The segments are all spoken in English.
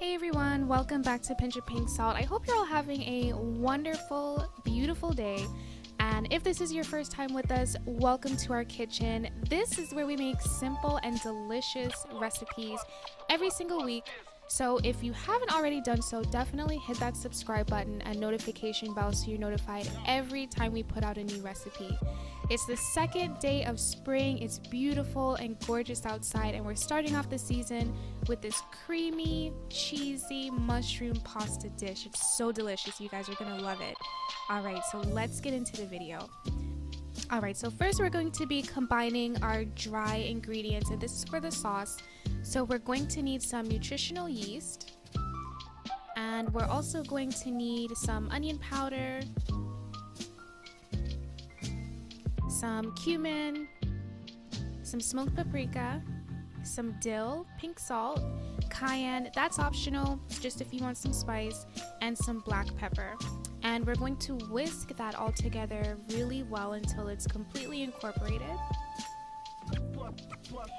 Hey everyone, welcome back to Tsp Pink Salt. I hope you're all having a wonderful, beautiful day. And if this is your first time with us, welcome to our kitchen. This is where we make simple and delicious recipes every single week. So if you haven't already done so, definitely hit that subscribe button and notification bell so you're notified every time we put out a new recipe. It's the second day of spring. It's beautiful and gorgeous outside, and we're starting off the season with this creamy, cheesy mushroom pasta dish. It's so delicious. You guys are gonna love it. All right, so let's get into the video. All right, so first we're going to be combining our dry ingredients, and this is for the sauce. So we're going to need some nutritional yeast, and we're also going to need some onion powder, some cumin, some smoked paprika, some dill, pink salt, cayenne, that's optional, just if you want some spice, and some black pepper. And we're going to whisk that all together really well until it's completely incorporated.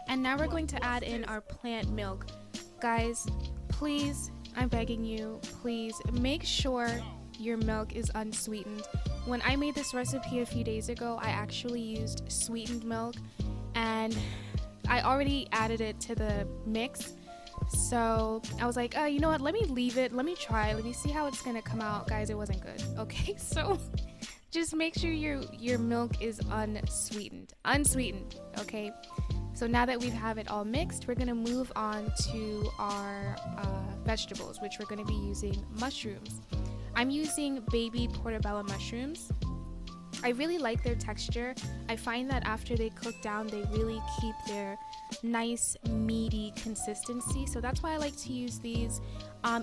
And now we're going to add in our plant milk. Guys, please, I'm begging you, please make sure your milk is unsweetened. When I made this recipe a few days ago, I actually used sweetened milk, and I already added it to the mix. So I was like, you know what, let me leave it, let me try, let me see how it's gonna come out. Guys, it wasn't good. Okay, so just make sure your milk is unsweetened, okay? So now that we have it all mixed, we're gonna move on to our vegetables, which we're gonna be using mushrooms. I'm using baby portobello mushrooms. I really like their texture. I find that after they cook down, they really keep their nice meaty consistency, so that's why I like to use these.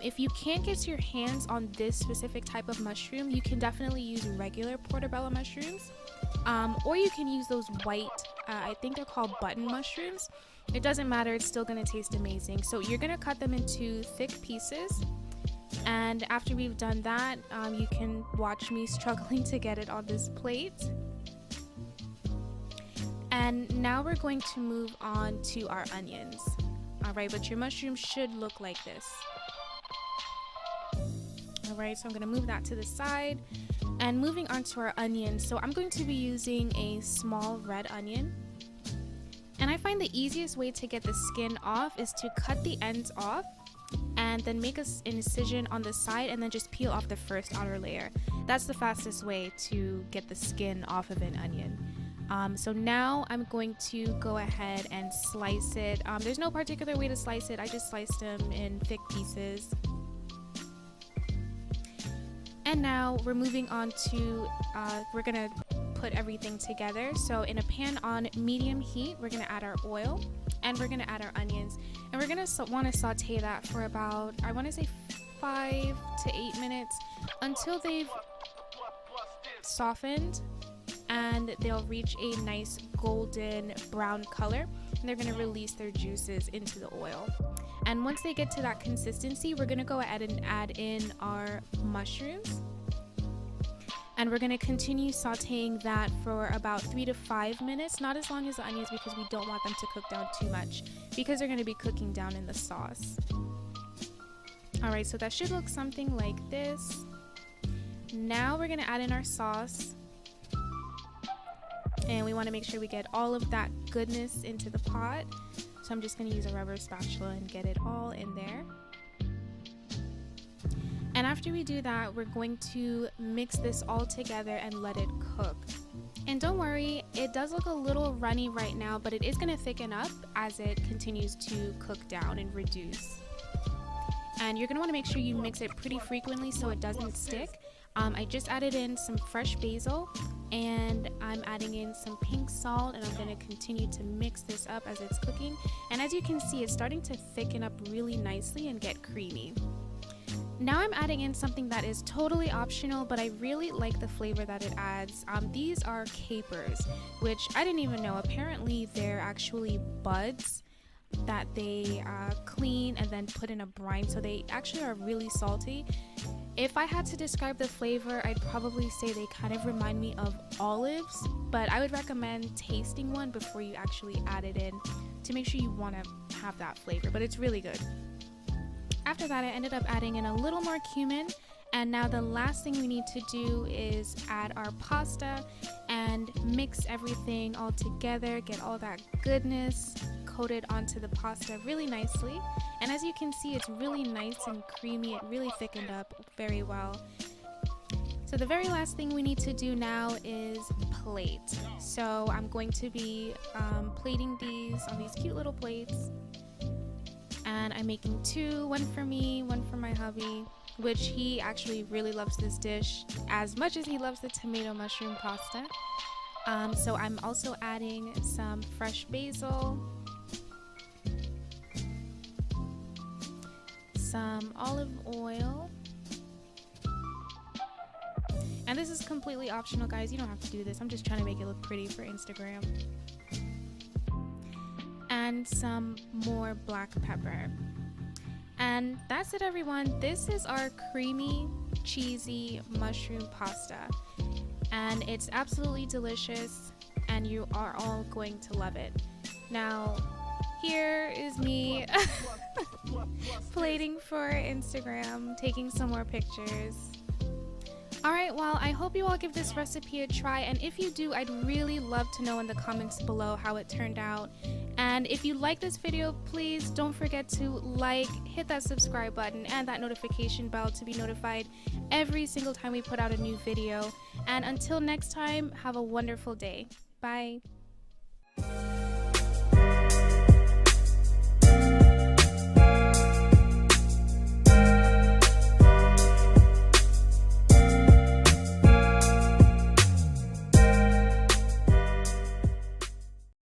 If you can't get your hands on this specific type of mushroom, you can definitely use regular portobello mushrooms, or you can use those white, I think they're called button mushrooms. It doesn't matter, it's still gonna taste amazing. So you're gonna cut them into thick pieces, and after we've done that, you can watch me struggling to get it on this plate. And now we're going to move on to our onions. All right, but your mushrooms should look like this. All right, so I'm gonna move that to the side. And moving on to our onions, so I'm going to be using a small red onion. And I find the easiest way to get the skin off is to cut the ends off and then make an incision on the side and then just peel off the first outer layer. That's the fastest way to get the skin off of an onion. So now I'm going to go ahead and slice it. There's no particular way to slice it. I just sliced them in thick pieces. And now we're moving on to, we're gonna put everything together. So in a pan on medium heat, we're gonna add our oil and we're gonna add our onions. And we're gonna want to saute that for about, I wanna say 5 to 8 minutes until they've softened and they'll reach a nice golden brown color, and they're gonna release their juices into the oil. And once they get to that consistency, we're gonna go ahead and add in our mushrooms. And we're gonna continue sauteing that for about 3 to 5 minutes, not as long as the onions because we don't want them to cook down too much because they're gonna be cooking down in the sauce. All right, so that should look something like this. Now we're gonna add in our sauce. And we want to make sure we get all of that goodness into the pot. So I'm just going to use a rubber spatula and get it all in there. And after we do that, we're going to mix this all together and let it cook. And don't worry, it does look a little runny right now, but it is going to thicken up as it continues to cook down and reduce. And you're going to want to make sure you mix it pretty frequently so it doesn't stick. I just added in some fresh basil, and I'm adding in some pink salt, and I'm going to continue to mix this up as it's cooking. And as you can see, it's starting to thicken up really nicely and get creamy. Now I'm adding in something that is totally optional, but I really like the flavor that it adds. These are capers, which I didn't even know. Apparently they're actually buds that they clean and then put in a brine, so they actually are really salty. If I had to describe the flavor, I'd probably say they kind of remind me of olives, but I would recommend tasting one before you actually add it in to make sure you want to have that flavor, but it's really good. after that I ended up adding in a little more cumin. And now the last thing we need to do is add our pasta and mix everything all together, get all that goodness coated onto the pasta really nicely. And as you can see, it's really nice and creamy. It really thickened up very well. So the very last thing we need to do now is plate. So I'm going to be plating these on these cute little plates. And I'm making two, one for me, one for my hubby, which he actually really loves this dish as much as he loves the tomato mushroom pasta. So I'm also adding some fresh basil, some olive oil, and this is completely optional, guys. You don't have to do this. I'm just trying to make it look pretty for Instagram. And some more black pepper. And that's it, everyone. This is our creamy, cheesy mushroom pasta. And it's absolutely delicious, and you are all going to love it. Now, here is me plating for Instagram, taking some more pictures. Alright, well, I hope you all give this recipe a try, and if you do, I'd really love to know in the comments below how it turned out. And if you like this video, please don't forget to like, hit that subscribe button and that notification bell to be notified every single time we put out a new video. And until next time, have a wonderful day. Bye.